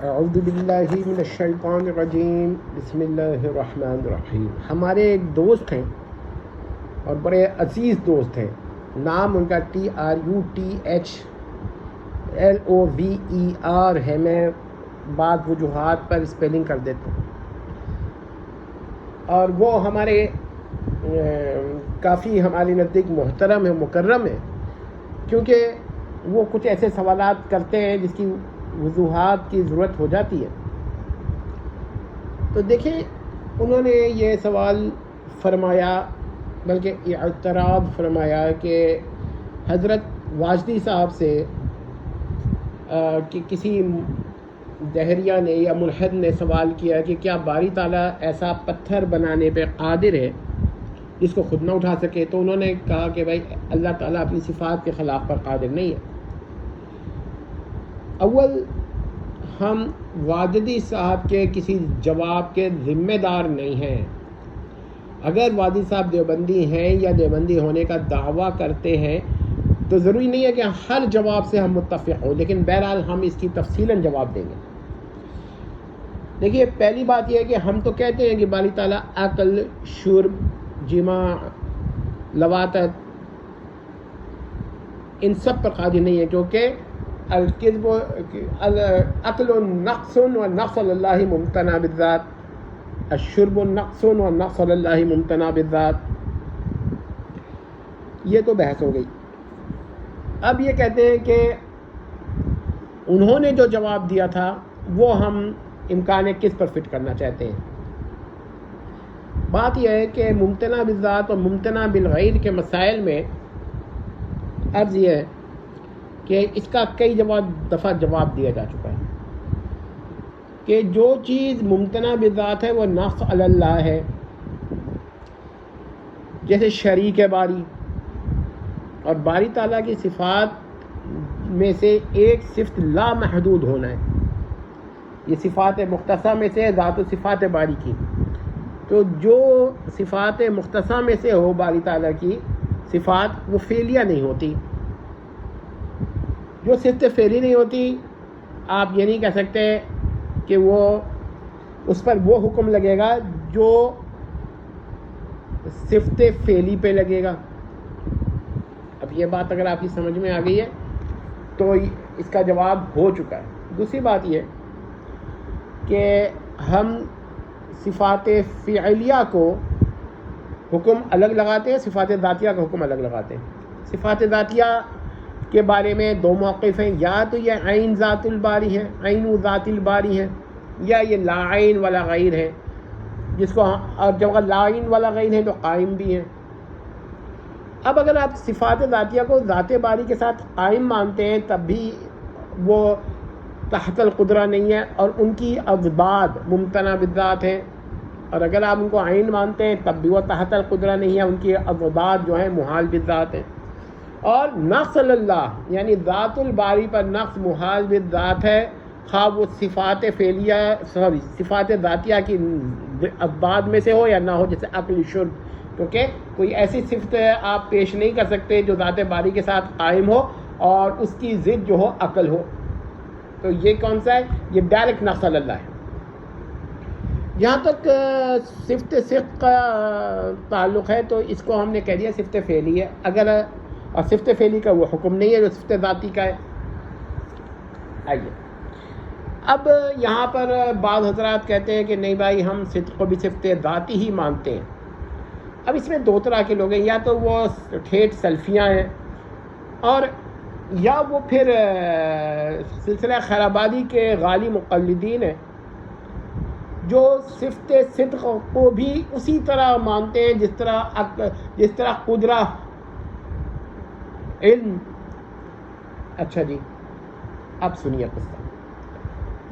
اعوذ باللہ من الشیطان الرجیم، بسم اللہ الرحمن الرحیم۔ ہمارے ایک دوست ہیں اور بڑے عزیز دوست ہیں، نام ان کا TRUTHLOVER ہے۔ میں بعض وجوہات پر اسپیلنگ کر دیتا ہوں، اور وہ ہمارے کافی ہمارے نزدیک محترم ہے، مکرم ہے، کیونکہ وہ کچھ ایسے سوالات کرتے ہیں جس کی وضوحات کی ضرورت ہو جاتی ہے۔ تو دیکھیں، انہوں نے یہ سوال فرمایا، بلکہ اعتراض فرمایا کہ حضرت واجدی صاحب سے کہ کسی دہریہ نے یا ملحد نے سوال کیا کہ کیا باری تعالیٰ ایسا پتھر بنانے پہ قادر ہے جس کو خود نہ اٹھا سکے؟ تو انہوں نے کہا کہ بھائی اللہ تعالیٰ اپنی صفات کے خلاف پر قادر نہیں ہے۔ اول ہم واجدی صاحب کے کسی جواب کے ذمہ دار نہیں ہیں۔ اگر واجدی صاحب دیوبندی ہیں یا دیوبندی ہونے کا دعویٰ کرتے ہیں تو ضروری نہیں ہے کہ ہر جواب سے ہم متفق ہوں، لیکن بہرحال ہم اس کی تفصیلاً جواب دیں گے۔ دیکھیے، پہلی بات یہ ہے کہ ہم تو کہتے ہیں کہ باری تعالیٰ عقل، شرب، جماع، لواطت ان سب پر قادر نہیں ہے، کیونکہ الکذب عقل نقص والنقص اللہ ممتنع بالذات، الشرب نقص والنقص اللہ ممتنع بالذات۔ یہ تو بحث ہو گئی۔ اب یہ کہتے ہیں کہ انہوں نے جو جواب دیا تھا وہ ہم امکان کس پر فٹ کرنا چاہتے ہیں۔ بات یہ ہے کہ ممتنع بالذات اور ممتنع بالغیر کے مسائل میں عرض یہ ہے کہ اس کا کئی دفعہ جواب دیا جا چکا ہے کہ جو چیز ممتنع بالذات ہے وہ نقص علی اللہ ہے، جیسے شریک باری، اور باری تعالیٰ کی صفات میں سے ایک صفت لا محدود ہونا ہے۔ یہ صفات مختصہ میں سے ذات و صفات باری کی، تو جو صفات مختصہ میں سے ہو باری تعالیٰ کی صفات، وہ فعلیہ نہیں ہوتی۔ جو صفت فعلی نہیں ہوتی، آپ یہ نہیں کہہ سکتے کہ وہ اس پر وہ حکم لگے گا جو صفت فعلی پہ لگے گا۔ اب یہ بات اگر آپ کی سمجھ میں آ گئی ہے تو اس کا جواب ہو چکا ہے۔ دوسری بات یہ کہ ہم صفات فعلیہ کو حکم الگ لگاتے ہیں، صفات ذاتیہ کا حکم الگ لگاتے ہیں۔ صفات ذاتیہ کے بارے میں دو موقف ہیں، یا تو یہ عین ذات الباری ہے، عین و ذات الباری ہے، یا یہ لا عین ولا غیر ہے، جس کو، اور جب لا عین ولا غیر ہے تو قائم بھی ہے۔ اب اگر آپ صفات ذاتیہ کو ذات باری کے ساتھ قائم مانتے ہیں تب بھی وہ تحت القدرہ نہیں ہے، اور ان کی اضداد ممتنع بالذات ہیں، اور اگر آپ ان کو عین مانتے ہیں تب بھی وہ تحت القدرہ نہیں ہے، ان کی اضداد جو ہیں محال بالذات ہیں۔ اور نقص اللہ یعنی ذات الباری پر نقص محال بالذات ہے، خواہ وہ صفات فعلیہ صفات ذاتیہ کی اضداد میں سے ہو یا نہ ہو، جیسے عقل، شرب، کیونکہ کوئی ایسی صفت آپ پیش نہیں کر سکتے جو ذات باری کے ساتھ قائم ہو اور اس کی ضد جو ہو عقل ہو۔ تو یہ کون سا ہے؟ یہ ڈائریکٹ نقص اللہ ہے۔ جہاں تک صفت صدق کا تعلق ہے تو اس کو ہم نے کہہ دیا صفت فعلی ہے، اگر اور صفت فعلی کا وہ حکم نہیں ہے جو صفت ذاتی کا ہے۔ آئیے، اب یہاں پر بعض حضرات کہتے ہیں کہ نہیں بھائی، ہم صدق کو بھی صفت ذاتی ہی مانتے ہیں۔ اب اس میں دو طرح کے لوگ ہیں، یا تو وہ ٹھیٹ سلفیاں ہیں، اور یا وہ پھر سلسلہ خیرآبادی کے غالی مقلدین ہیں جو صفت صدق کو بھی اسی طرح مانتے ہیں جس طرح قدرہ، علم۔ اچھا جی، اب سنیے قصہ۔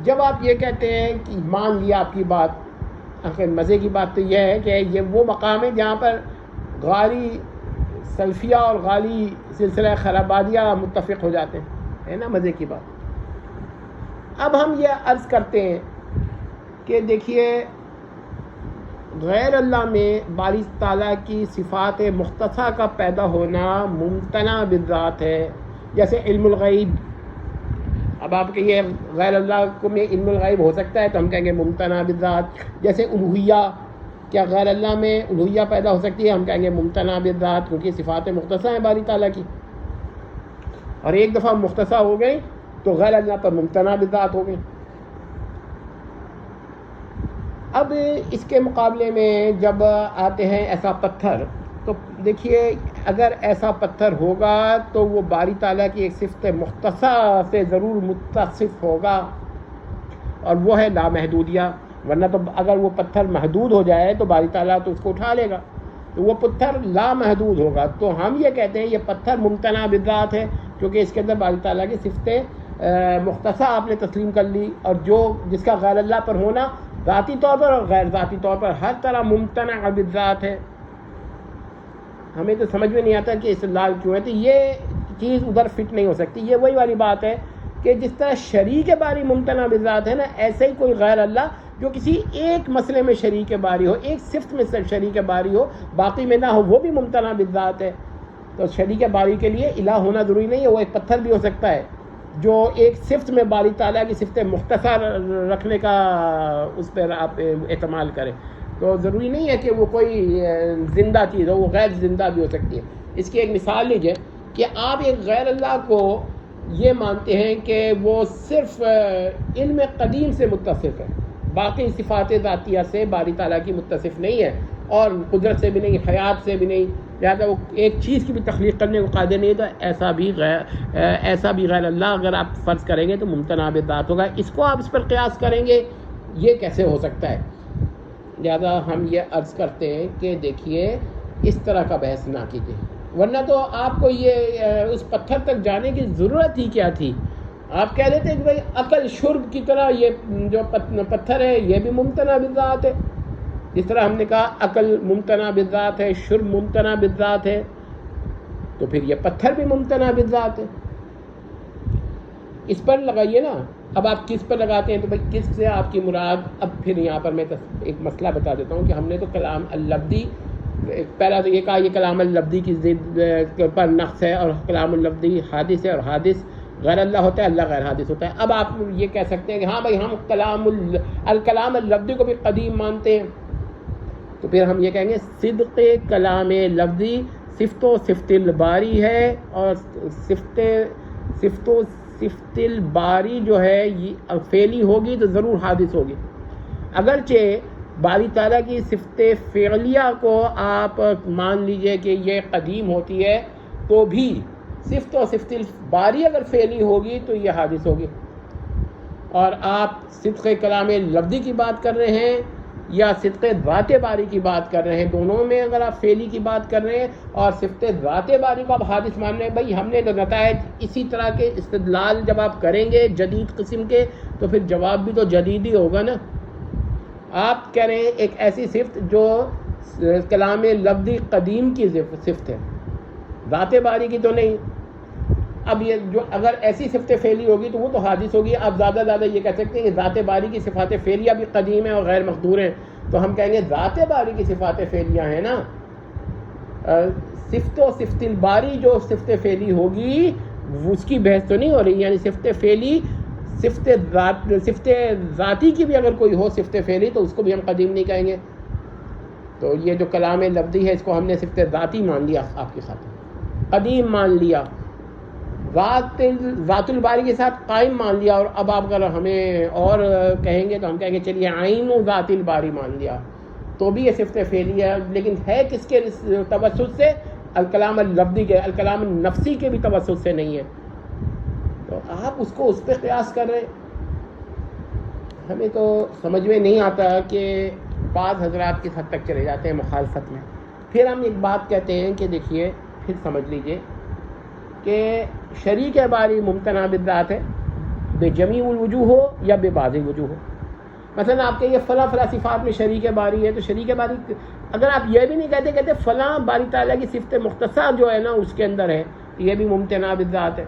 جب آپ یہ کہتے ہیں کہ مان لیا آپ کی بات، آخر مزے کی بات تو یہ ہے کہ یہ وہ مقام ہے جہاں پر غالی سلفیہ اور غالی سلسلہ خیرآبادیہ متفق ہو جاتے ہیں، ہے نا مزے کی بات۔ اب ہم یہ عرض کرتے ہیں کہ دیکھیے، غیر اللہ میں باری تعالیٰ کی صفات مختصہ کا پیدا ہونا ممتنع بالذات ہے، جیسے علم الغیب۔ اب اب آپ کہیے غیر اللہ کو میں علم الغیب ہو سکتا ہے، تو ہم کہیں گے ممتنع بالذات. جیسے الوہیہ، کیا غیر اللہ میں الوہیہ پیدا ہو سکتی ہے؟ ہم کہیں گے ممتنع بالذات، کیونکہ صفات مختصہ ہیں باری تعالیٰ کی، اور ایک دفعہ مختصہ ہو گئی تو غیر اللہ پر ممتنع بالذات ہو گئی. اب اس کے مقابلے میں جب آتے ہیں ایسا پتھر، تو دیکھیے اگر ایسا پتھر ہوگا تو وہ باری تعالیٰ کی ایک صفت مختصہ سے ضرور متصف ہوگا، اور وہ ہے لامحدودیہ. ورنہ تو اگر وہ پتھر محدود ہو جائے تو باری تعالیٰ تو اس کو اٹھا لے گا، تو وہ پتھر لامحدود ہوگا. تو ہم یہ کہتے ہیں یہ پتھر ممتنع بالذات ہے، کیونکہ اس کے اندر باری تعالیٰ کی صفتیں مختصہ آپ نے تسلیم کر لی، اور جس کا غیر اللہ پر ہونا ذاتی طور پر اور غیر ذاتی طور پر ہر طرح ممتنع بالذات ہے. ہمیں تو سمجھ میں نہیں آتا کہ استدلال کیوں ہے. تو یہ چیز ادھر فٹ نہیں ہو سکتی. یہ وہی والی بات ہے کہ جس طرح شریک باری ممتنع بالذات ہے نا، ایسے ہی کوئی غیر اللہ جو کسی ایک مسئلے میں شریک باری ہو، ایک صفت میں شریک باری ہو، باقی میں نہ ہو، وہ بھی ممتنع بالذات ہے. تو شریک باری کے لیے الہ ہونا ضروری نہیں ہے، وہ ایک پتھر بھی ہو سکتا ہے جو ایک صفت میں باری تعالیٰ کی صفت مختصر رکھنے کا اس پر آپ اعتماد کریں. تو ضروری نہیں ہے کہ وہ کوئی زندہ چیز ہو، وہ غیر زندہ بھی ہو سکتی ہے. اس کی ایک مثال لیجیے کہ آپ ایک غیر اللہ کو یہ مانتے ہیں کہ وہ صرف علم قدیم سے متصف ہے، باقی صفات ذاتیہ سے باری تعالیٰ کی متصف نہیں ہے، اور قدرت سے بھی نہیں، حیات سے بھی نہیں، لہٰذا وہ ایک چیز کی بھی تخلیق کرنے کو قادر نہیں ہے. تو ایسا بھی غیر اللہ اگر آپ فرض کریں گے تو ممتنع بالذات ہوگا. اس کو آپ اس پر قیاس کریں گے، یہ کیسے ہو سکتا ہے؟ لہٰذا ہم یہ عرض کرتے ہیں کہ دیکھیے اس طرح کا بحث نہ کیجیے، ورنہ تو آپ کو یہ اس پتھر تک جانے کی ضرورت ہی کیا تھی. آپ کہہ دیتے ہیں کہ بھائی عقل شرب کی طرح یہ جو پتھر ہے یہ بھی ممتنع بالذات ہے. جس طرح ہم نے کہا عقل ممتنع بالذات ہے، شرب ممتنع بالذات ہے، تو پھر یہ پتھر بھی ممتنع بالذات ہے. اس پر لگائیے نا. اب آپ کس پر لگاتے ہیں؟ تو بھائی کس سے آپ کی مراد؟ اب پھر یہاں پر میں ایک مسئلہ بتا دیتا ہوں کہ ہم نے تو کلام اللفظی، پہلا تو یہ کہا یہ کلام اللفظی کی ضد پر نقص ہے، اور کلام اللفظی حادث ہے، اور حادث غیر اللہ ہوتا ہے، اللہ غیر حادث ہوتا ہے. اب آپ یہ کہہ سکتے ہیں کہ ہاں بھائی ہم الکلام اللفظی کو بھی قدیم مانتے ہیں، تو پھر ہم یہ کہیں گے صدق کلام لفظی صفت و صفت الباری ہے، اور صفت الباری جو ہے یہ فعلی ہوگی تو ضرور حادث ہوگی. اگرچہ باری تعالیٰ کی صفت فعلیہ کو آپ مان لیجئے کہ یہ قدیم ہوتی ہے، تو بھی صفت و صفت الباری اگر فعلی ہوگی تو یہ حادث ہوگی. اور آپ صدق کلام لفظی کی بات کر رہے ہیں یا صدق ذات باری کی بات کر رہے ہیں، دونوں میں اگر آپ فعلی کی بات کر رہے ہیں اور صفت ذات باری کو آپ حادث مان رہے ہیں، بھائی ہم نے تو نتائج اسی طرح کے استدلال جب آپ کریں گے جدید قسم کے، تو پھر جواب بھی تو جدید ہی ہوگا نا. آپ کہہ رہے ہیں ایک ایسی صفت جو کلام لفظی قدیم کی صفت ہے، ذات باری کی تو نہیں. اب یہ جو اگر ایسی صفت فعلی ہوگی تو وہ تو حادث ہوگی. آپ زیادہ یہ کہہ سکتے ہیں کہ ذات باری کی صفات فعلیہ بھی قدیم ہیں اور غیر مقدور ہیں، تو ہم کہیں گے ذات باری کی صفات فعلیہ ہیں نا، صفت و صفت الباری جو صفت فعلی ہوگی اس کی بحث تو نہیں ہو رہی. یعنی صفت فعلی صفت ذاتی کی بھی اگر کوئی ہو صفت فعلی تو اس کو بھی ہم قدیم نہیں کہیں گے. تو یہ جو کلام لفظی ہے اس کو ہم نے صفت ذاتی مان لیا، آپ کی خاطر قدیم مان لیا، ذات الباری کے ساتھ قائم مان لیا. اور اب آپ اگر ہمیں اور کہیں گے تو ہم کہیں گے چلیے عین و ذات الباری مان لیا، تو بھی یہ صفت فعلی ہے، لیکن ہے کس کے توسط سے؟ الکلام اللفظی کے، الکلام النفسی کے بھی توسط سے نہیں ہے. تو آپ اس کو اس پہ قیاس کر رہے ہیں. ہمیں تو سمجھ میں نہیں آتا کہ بعض حضرات کس حد تک چلے جاتے ہیں مخالفت میں. پھر ہم ایک بات کہتے ہیں کہ دیکھیے پھر سمجھ لیجئے کہ شریک باری ممتنع بالذات ہے، بے جمیع الوجوہ ہو یا بے بعض الوجوہ ہو. مثلا آپ کہیے فلاں صفات میں شریک باری ہے، تو شریک باری اگر آپ یہ بھی نہیں کہتے فلاں باری تعالیٰ کی صفت مختصر جو ہے نا اس کے اندر ہے، یہ بھی ممتنع بالذات ہے.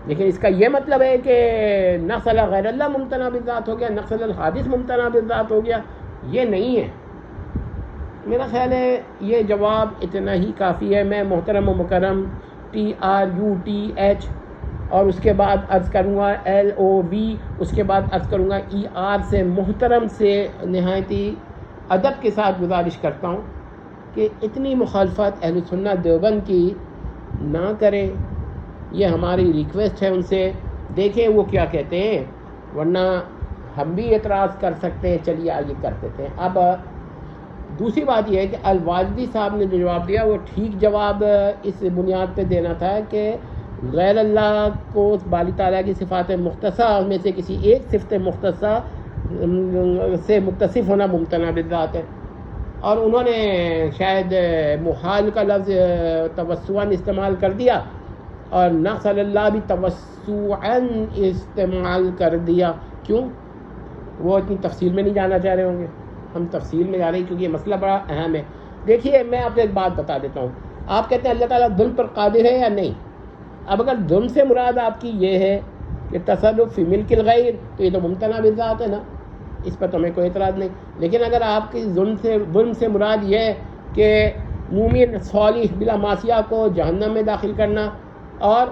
لیکن اس کا یہ مطلب ہے کہ نقص علی غیر اللہ ممتنع بالذات ہو گیا، نقص علی الحادث ممتنع بالذات ہو گیا، یہ نہیں ہے. میرا خیال ہے یہ جواب اتنا ہی کافی ہے. میں محترم و مکرم TRUTH اور اس کے بعد عرض کروں گا LOV، اس کے بعد عرض کروں گا ER سے محترم سے نہایتی ادب کے ساتھ گزارش کرتا ہوں کہ اتنی مخالفت اہل سنت دیوبند کی نہ کریں، یہ ہماری ریکویسٹ ہے ان سے. دیکھیں وہ کیا کہتے ہیں، ورنہ ہم بھی اعتراض کر سکتے ہیں. چلیے آگے کر دیتے ہیں. اب دوسری بات یہ ہے کہ الواجدی صاحب نے جو جواب دیا وہ ٹھیک جواب اس بنیاد پہ دینا تھا کہ غیر اللہ کو باری تعالیٰ کی صفات مختصہ میں سے کسی ایک صفت مختصہ سے متصف ہونا ممتنع بالذات ہے، اور انہوں نے شاید محال کا لفظ توسعاً استعمال کر دیا اور نقص اللہ بھی توسعاً استعمال کر دیا. کیوں؟ وہ اتنی تفصیل میں نہیں جانا چاہ رہے ہوں گے. ہم تفصیل میں جا رہے ہیں کیونکہ یہ مسئلہ بڑا اہم ہے. دیکھیے میں آپ کو ایک بات بتا دیتا ہوں. آپ کہتے ہیں اللہ تعالیٰ ظلم پر قادر ہے یا نہیں. اب اگر ظلم سے مراد آپ کی یہ ہے کہ تصرف فی ملک الغیر تو یہ تو ممتنع بالذات ہے نا، اس پر تو ہمیں کوئی اعتراض نہیں. لیکن اگر آپ کی ظلم سے مراد یہ ہے کہ مومن صالح بلا معصیہ کو جہنم میں داخل کرنا اور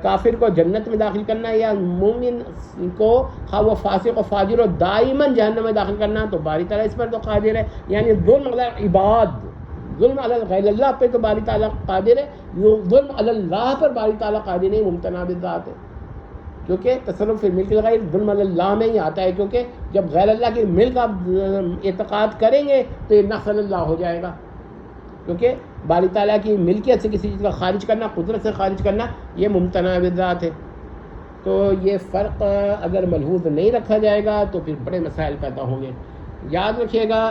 کافر کو جنت میں داخل کرنا، یا مومن کو خواہ وہ فاسق و فاجر و دائماً جہنم میں داخل کرنا، تو باری تعالیٰ اس پر تو قادر ہے. یعنی ظلم علی العباد، ظلم علی غیر اللہ پہ تو باری تعالیٰ قادر ہے، ظلم علی اللہ پر باری تعالیٰ قادر نہیں، ممتنع بالذات ہے. کیونکہ تصرف فی ملک الغیر ظلم علی اللہ میں ہی آتا ہے، کیونکہ جب غیر اللہ کی ملک آپ اعتقاد کریں گے تو یہ نقص اللہ ہو جائے گا. کیونکہ باری تعالیٰ کی ملکیت سے کسی چیز کا خارج کرنا، قدرت سے خارج کرنا، یہ ممتنع بالذات ہے. تو یہ فرق اگر ملحوظ نہیں رکھا جائے گا تو پھر بڑے مسائل پیدا ہوں گے. یاد رکھیے گا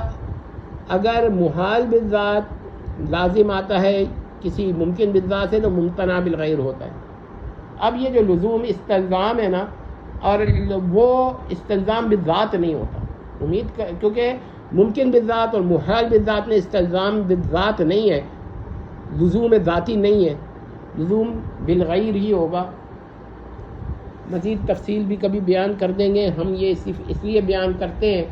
اگر محال بالذات لازم آتا ہے کسی ممکن بالذات سے تو ممتنع بالغیر ہوتا ہے. اب یہ جو لزوم استلزام ہے نا، اور وہ استلزام بالذات نہیں ہوتا، کیونکہ ممکن بالذات اور محال بالذات میں استلزام بالذات نہیں ہے، لزوم ذاتی نہیں ہے، لزوم بالغیر ہی ہوگا. مزید تفصیل بھی کبھی بیان کر دیں گے. ہم یہ صرف اس لیے بیان کرتے ہیں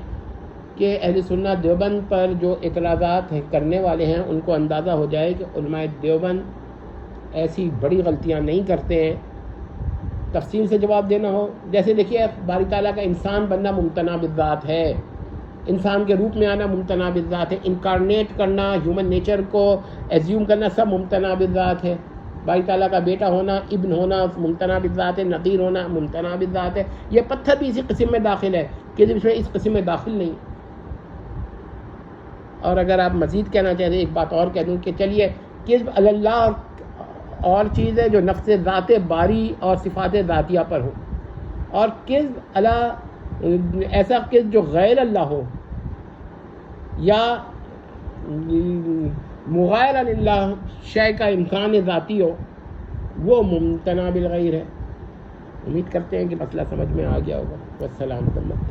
کہ اہل سنت دیوبند پر جو اعتراضات کرنے والے ہیں ان کو اندازہ ہو جائے کہ علماء دیوبند ایسی بڑی غلطیاں نہیں کرتے ہیں. تفصیل سے جواب دینا ہو، جیسے دیکھیے باری تعالیٰ کا انسان بننا ممتنع بالذات ہے، انسان کے روپ میں آنا ممتنع بالذات ہے، انکارنیٹ کرنا، ہیومن نیچر کو ایزیوم کرنا سب ممتنع بالذات ہے. باری تعالیٰ کا بیٹا ہونا، ابن ہونا ممتنع بالذات ہے، نظیر ہونا ممتنع بالذات ہے. یہ پتھر بھی اسی قسم میں داخل ہے کہ اس میں اس قسم میں داخل نہیں. اور اگر آپ مزید کہنا چاہتے ہیں ایک بات اور کہہ دوں کہ چلیے کذب علی اللہ اور چیز ہے جو نفس ذات باری اور صفات ذاتیہ پر ہو، اور کذب علی ایسا کذب جو غیر اللہ ہو یا مغیر اللہ شے کا امکان ذاتی ہو، وہ ممتنع بالغیر ہے. امید کرتے ہیں کہ مسئلہ سمجھ میں آ گیا ہوگا. والسلام علیکم.